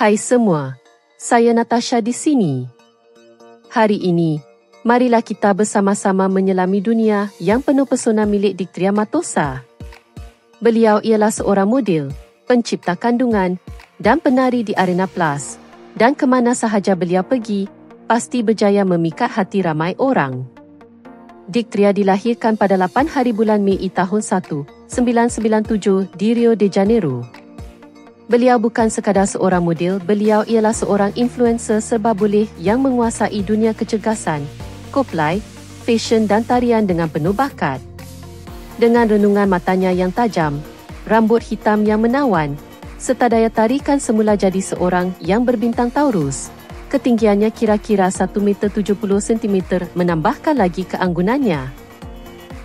Hai semua, saya Natasha di sini. Hari ini, marilah kita bersama-sama menyelami dunia yang penuh pesona milik Dictria Mathosa. Beliau ialah seorang model, pencipta kandungan dan penari di Arena Plus. Dan kemana sahaja beliau pergi, pasti berjaya memikat hati ramai orang. Dictria dilahirkan pada 8 hari bulan Mei tahun 1997 di Rio de Janeiro. Beliau bukan sekadar seorang model, beliau ialah seorang influencer serba boleh yang menguasai dunia kecergasan, cosplay, fashion dan tarian dengan penuh bakat. Dengan renungan matanya yang tajam, rambut hitam yang menawan, serta daya tarikan semula jadi seorang yang berbintang Taurus. Ketinggiannya kira-kira 1 meter 70 cm menambahkan lagi keanggunannya.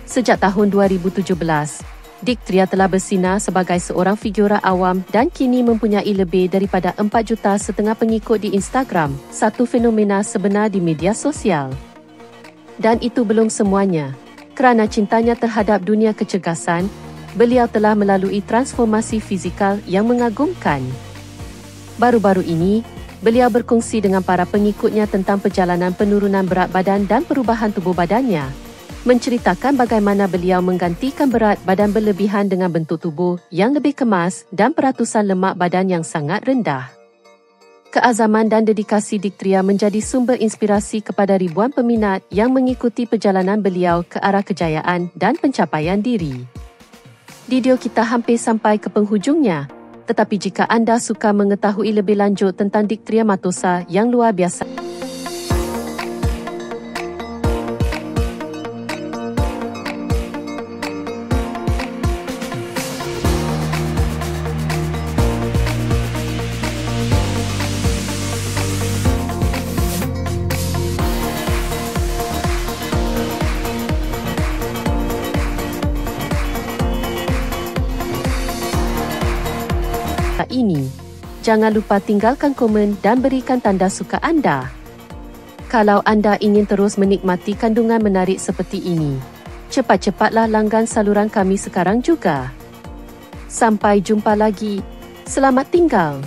Sejak tahun 2017, Dictria telah bersinar sebagai seorang figura awam dan kini mempunyai lebih daripada 4,5 juta pengikut di Instagram, satu fenomena sebenar di media sosial. Dan itu belum semuanya. Kerana cintanya terhadap dunia kecergasan, beliau telah melalui transformasi fizikal yang mengagumkan. Baru-baru ini, beliau berkongsi dengan para pengikutnya tentang perjalanan penurunan berat badan dan perubahan tubuh badannya, menceritakan bagaimana beliau menggantikan berat badan berlebihan dengan bentuk tubuh yang lebih kemas dan peratusan lemak badan yang sangat rendah. Keazaman dan dedikasi Dictria menjadi sumber inspirasi kepada ribuan peminat yang mengikuti perjalanan beliau ke arah kejayaan dan pencapaian diri. Video kita hampir sampai ke penghujungnya, tetapi jika anda suka mengetahui lebih lanjut tentang Dictria Mathosa yang luar biasa, ini, jangan lupa tinggalkan komen dan berikan tanda suka anda. Kalau anda ingin terus menikmati kandungan menarik seperti ini, cepat-cepatlah langgan saluran kami sekarang juga. Sampai jumpa lagi. Selamat tinggal.